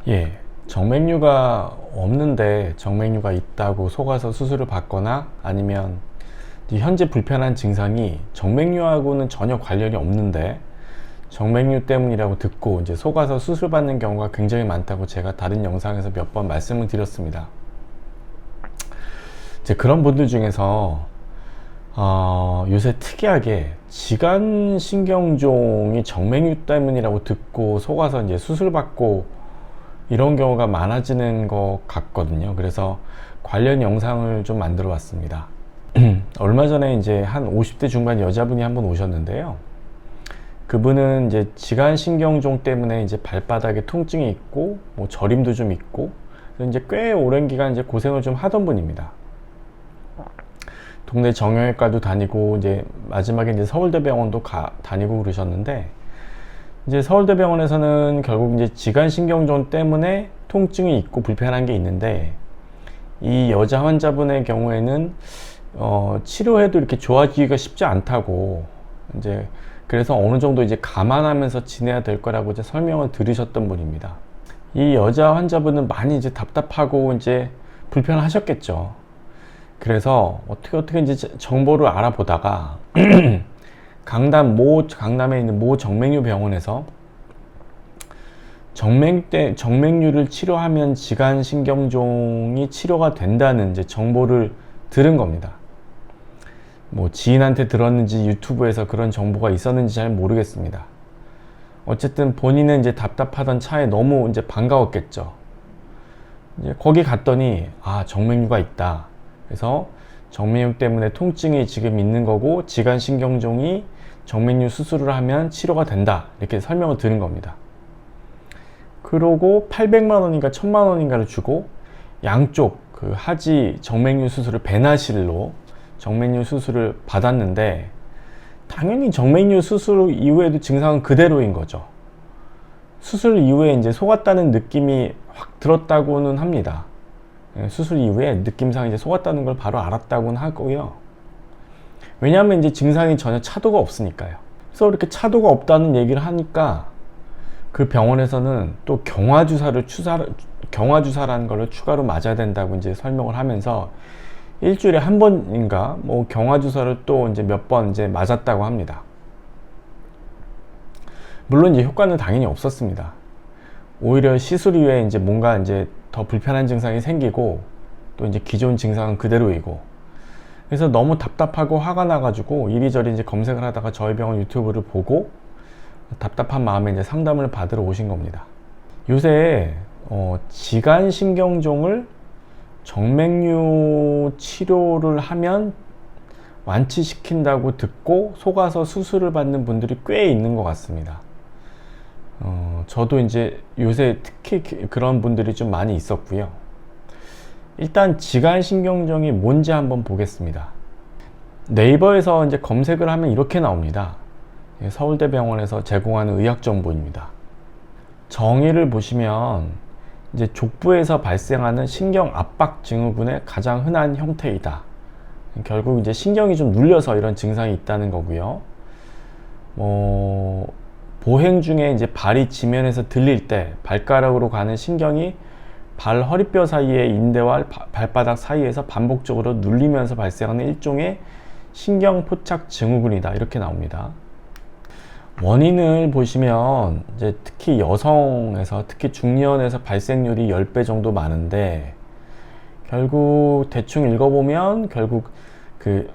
예, 정맥류가 없는데 정맥류가 있다고 속아서 수술을 받거나 아니면 현재 불편한 증상이 정맥류하고는 전혀 관련이 없는데 정맥류 때문이라고 듣고 이제 속아서 수술받는 경우가 굉장히 많다고 제가 다른 영상에서 몇 번 말씀을 드렸습니다. 이제 그런 분들 중에서 요새 특이하게 지간신경종이 정맥류 때문이라고 듣고 속아서 이제 수술받고 이런 경우가 많아지는 것 같거든요. 그래서 관련 영상을 좀 만들어 봤습니다. 얼마 전에 이제 한 50대 중반 여자분이 한번 오셨는데요. 그분은 이제 지간신경종 때문에 이제 발바닥에 통증이 있고, 뭐 저림도 좀 있고, 이제 꽤 오랜 기간 이제 고생을 좀 하던 분입니다. 동네 정형외과도 다니고, 이제 마지막에 이제 서울대병원도 다니고 그러셨는데, 이제 서울대병원에서는 결국 이제 지간신경종 때문에 통증이 있고 불편한 게 있는데, 이 여자 환자분의 경우에는 치료해도 이렇게 좋아지기가 쉽지 않다고, 이제 그래서 어느 정도 이제 감안하면서 지내야 될 거라고 이제 설명을 들으셨던 분입니다. 이 여자 환자분은 많이 이제 답답하고 이제 불편하셨겠죠. 그래서 어떻게 이제 정보를 알아보다가 강남에 있는 모 정맥류 병원에서 정맥류를 치료하면 지간신경종이 치료가 된다는 이제 정보를 들은 겁니다. 뭐 지인한테 들었는지 유튜브에서 그런 정보가 있었는지 잘 모르겠습니다. 어쨌든 본인은 이제 답답하던 차에 너무 이제 반가웠겠죠. 이제 거기 갔더니 정맥류가 있다. 그래서 정맥류 때문에 통증이 지금 있는 거고 지간신경종이 정맥류 수술을 하면 치료가 된다. 이렇게 설명을 드린 겁니다. 그러고 800만 원인가 1000만 원인가를 주고 양쪽 그 하지 정맥류 수술을 배나실로 정맥류 수술을 받았는데, 당연히 정맥류 수술 이후에도 증상은 그대로인 거죠. 수술 이후에 이제 속았다는 느낌이 확 들었다고는 합니다. 수술 이후에 느낌상 이제 속았다는 걸 바로 알았다고는 하고요. 왜냐하면 이제 증상이 전혀 차도가 없으니까요. 그래서 이렇게 차도가 없다는 얘기를 하니까 그 병원에서는 또 경화주사라는 거를 추가로 맞아야 된다고 이제 설명을 하면서 일주일에 한 번인가 뭐 경화주사를 또 이제 몇 번 이제 맞았다고 합니다. 물론 이제 효과는 당연히 없었습니다. 오히려 시술 이후에 이제 뭔가 이제 더 불편한 증상이 생기고 또 이제 기존 증상은 그대로이고, 그래서 너무 답답하고 화가 나가지고 이리저리 이제 검색을 하다가 저희 병원 유튜브를 보고 답답한 마음에 이제 상담을 받으러 오신 겁니다. 요새 지간신경종을 정맥류 치료를 하면 완치시킨다고 듣고 속아서 수술을 받는 분들이 꽤 있는 것 같습니다. 저도 이제 요새 특히 그런 분들이 좀 많이 있었고요. 일단 지간신경종이 뭔지 한번 보겠습니다. 네이버에서 이제 검색을 하면 이렇게 나옵니다. 서울대병원에서 제공하는 의학 정보입니다. 정의를 보시면 이제 족부에서 발생하는 신경 압박 증후군의 가장 흔한 형태이다. 결국 이제 신경이 좀 눌려서 이런 증상이 있다는 거고요. 보행 중에 이제 발이 지면에서 들릴 때 발가락으로 가는 신경이 발 허리뼈 사이의 인대와 발바닥 사이에서 반복적으로 눌리면서 발생하는 일종의 신경포착 증후군이다. 이렇게 나옵니다. 원인을 보시면 이제 특히 여성에서, 특히 중년에서 발생률이 10배 정도 많은데, 결국 대충 읽어보면 결국 그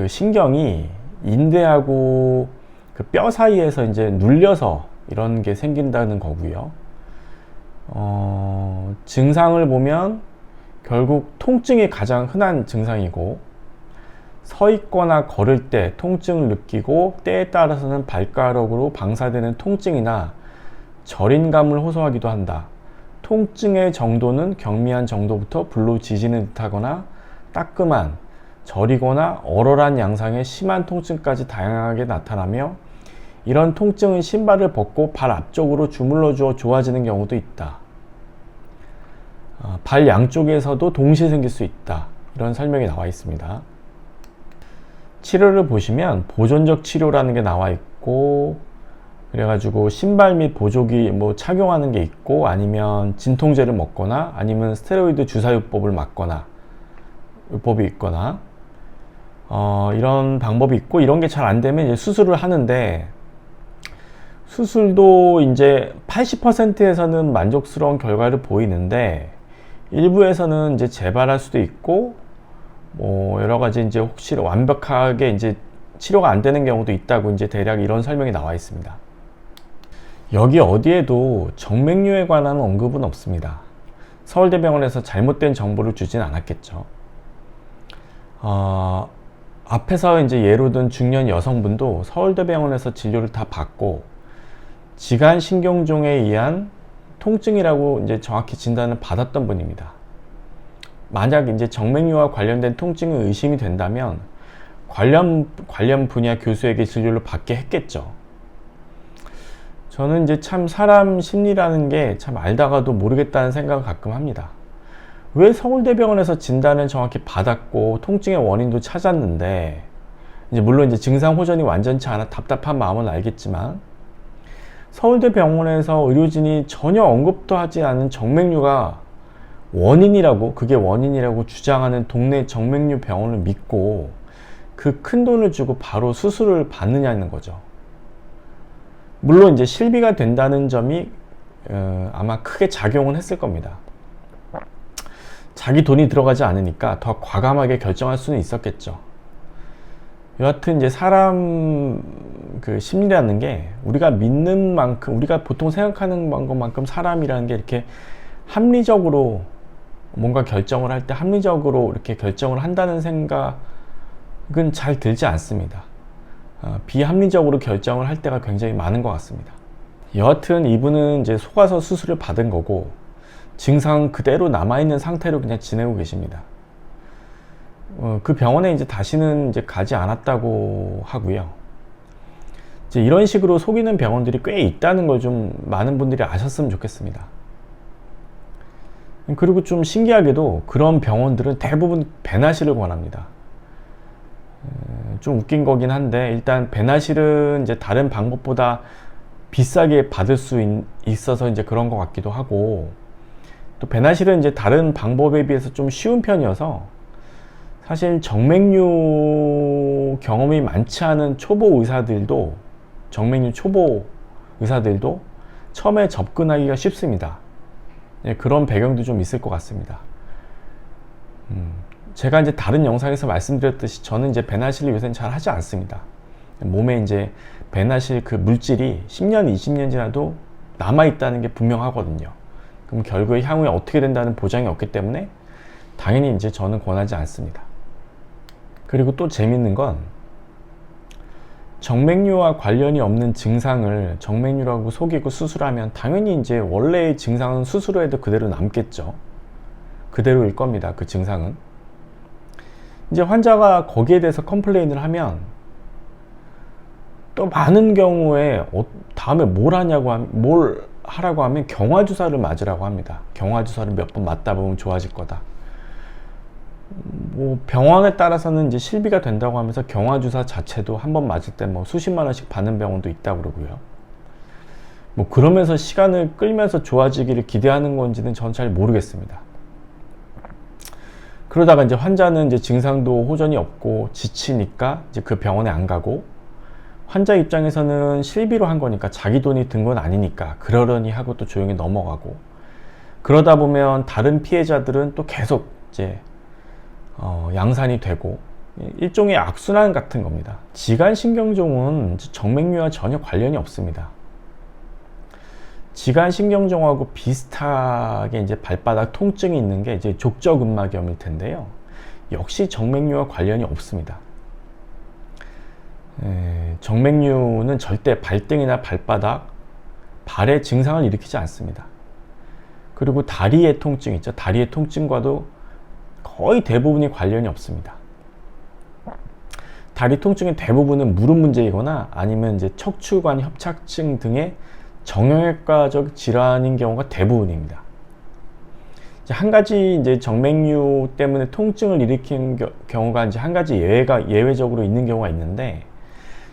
신경이 인대하고 그 뼈 사이에서 이제 눌려서 이런 게 생긴다는 거고요. 증상을 보면 결국 통증이 가장 흔한 증상이고, 서 있거나 걸을 때 통증을 느끼고 때에 따라서는 발가락으로 방사되는 통증이나 저림감을 호소하기도 한다. 통증의 정도는 경미한 정도부터 불로 지지는 듯하거나 따끔한, 저리거나 얼얼한 양상의 심한 통증까지 다양하게 나타나며, 이런 통증은 신발을 벗고 발 앞쪽으로 주물러 주어 좋아지는 경우도 있다. 발 양쪽에서도 동시에 생길 수 있다. 이런 설명이 나와 있습니다. 치료를 보시면 보존적 치료라는 게 나와 있고, 그래가지고 신발 및 보조기 뭐 착용하는 게 있고, 아니면 진통제를 먹거나, 아니면 스테로이드 주사요법을 맞거나, 요법이 있거나, 이런 방법이 있고, 이런 게 잘 안 되면 이제 수술을 하는데, 수술도 이제 80%에서는 만족스러운 결과를 보이는데, 일부에서는 이제 재발할 수도 있고, 뭐 여러 가지 이제 혹시 완벽하게 이제 치료가 안 되는 경우도 있다고 이제 대략 이런 설명이 나와 있습니다. 여기 어디에도 정맥류에 관한 언급은 없습니다. 서울대병원에서 잘못된 정보를 주진 않았겠죠. 앞에서 이제 예로 든 중년 여성분도 서울대병원에서 진료를 다 받고 지간신경종에 의한 통증이라고 이제 정확히 진단을 받았던 분입니다. 만약 이제 정맥류와 관련된 통증이 의심이 된다면 관련 분야 교수에게 진료를 받게 했겠죠. 저는 이제 참 사람 심리라는 게 참 알다가도 모르겠다는 생각을 가끔 합니다. 왜 서울대병원에서 진단을 정확히 받았고 통증의 원인도 찾았는데, 이제 물론 이제 증상 호전이 완전치 않아 답답한 마음은 알겠지만, 서울대병원에서 의료진이 전혀 언급도 하지 않은 정맥류가 그게 원인이라고 주장하는 동네 정맥류 병원을 믿고 그 큰 돈을 주고 바로 수술을 받느냐는 거죠. 물론 이제 실비가 된다는 점이 아마 크게 작용은 했을 겁니다. 자기 돈이 들어가지 않으니까 더 과감하게 결정할 수는 있었겠죠. 여하튼 이제 사람 그 심리라는 게 우리가 믿는 만큼, 우리가 보통 생각하는 것만큼 사람이라는 게 이렇게 합리적으로 뭔가 결정을 할 때 합리적으로 이렇게 결정을 한다는 생각은 잘 들지 않습니다. 비합리적으로 결정을 할 때가 굉장히 많은 것 같습니다. 여하튼 이분은 이제 속아서 수술을 받은 거고 증상 그대로 남아있는 상태로 그냥 지내고 계십니다. 그 병원에 이제 다시는 이제 가지 않았다고 하고요. 이제 이런 식으로 속이는 병원들이 꽤 있다는 걸 좀 많은 분들이 아셨으면 좋겠습니다. 그리고 좀 신기하게도 그런 병원들은 대부분 배나시를 권합니다. 좀 웃긴 거긴 한데, 일단 배나실은 이제 다른 방법보다 비싸게 받을 수 있어서 이제 그런 것 같기도 하고, 또 배나실은 이제 다른 방법에 비해서 좀 쉬운 편이어서 사실 정맥류 경험이 많지 않은 정맥류 초보 의사들도 처음에 접근하기가 쉽습니다. 그런 배경도 좀 있을 것 같습니다. 제가 이제 다른 영상에서 말씀드렸듯이 저는 이제 배나실을 요새는 잘 하지 않습니다. 몸에 이제 배나실 그 물질이 10년, 20년 지나도 남아있다는 게 분명하거든요. 그럼 결국에 향후에 어떻게 된다는 보장이 없기 때문에 당연히 이제 저는 권하지 않습니다. 그리고 또 재밌는 건 정맥류와 관련이 없는 증상을 정맥류라고 속이고 수술하면 당연히 이제 원래의 증상은 수술 후에도 그대로 남겠죠. 그대로일 겁니다. 그 증상은. 이제 환자가 거기에 대해서 컴플레인을 하면 또 많은 경우에 다음에 뭘 하라고 하면 경화주사를 맞으라고 합니다. 경화주사를 몇 번 맞다 보면 좋아질 거다. 뭐 병원에 따라서는 이제 실비가 된다고 하면서 경화주사 자체도 한 번 맞을 때 뭐 수십만 원씩 받는 병원도 있다고 그러고요. 뭐 그러면서 시간을 끌면서 좋아지기를 기대하는 건지는 전 잘 모르겠습니다. 그러다가 이제 환자는 이제 증상도 호전이 없고 지치니까 이제 그 병원에 안 가고, 환자 입장에서는 실비로 한 거니까 자기 돈이 든 건 아니니까 그러려니 하고 또 조용히 넘어가고, 그러다 보면 다른 피해자들은 또 계속 이제 양산이 되고 일종의 악순환 같은 겁니다. 지간신경종은 정맥류와 전혀 관련이 없습니다. 지간신경종하고 비슷하게 이제 발바닥 통증이 있는 게 이제 족저근막염일 텐데요. 역시 정맥류와 관련이 없습니다. 정맥류는 절대 발등이나 발바닥, 발의 증상을 일으키지 않습니다. 그리고 다리의 통증 있죠. 다리의 통증과도 거의 대부분이 관련이 없습니다. 다리 통증의 대부분은 무릎 문제이거나 아니면 이제 척추관 협착증 등의 정형외과적 질환인 경우가 대부분입니다. 이제 한 가지 이제 정맥류 때문에 통증을 일으키는 경우가 이제 한 가지 예외적으로 있는 경우가 있는데,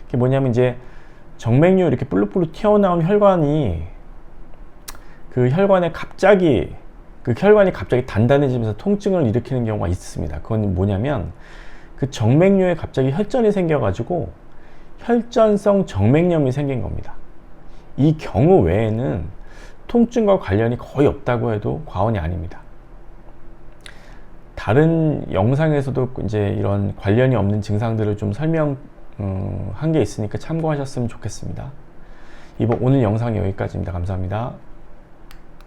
그게 뭐냐면 이제 정맥류 이렇게 불룩불룩 튀어나온 혈관이 그 혈관이 갑자기 단단해지면서 통증을 일으키는 경우가 있습니다. 그건 뭐냐면 그 정맥류에 갑자기 혈전이 생겨가지고 혈전성 정맥염이 생긴 겁니다. 이 경우 외에는 통증과 관련이 거의 없다고 해도 과언이 아닙니다. 다른 영상에서도 이제 이런 관련이 없는 증상들을 좀 설명한 게 있으니까 참고하셨으면 좋겠습니다. 오늘 영상이 여기까지입니다. 감사합니다.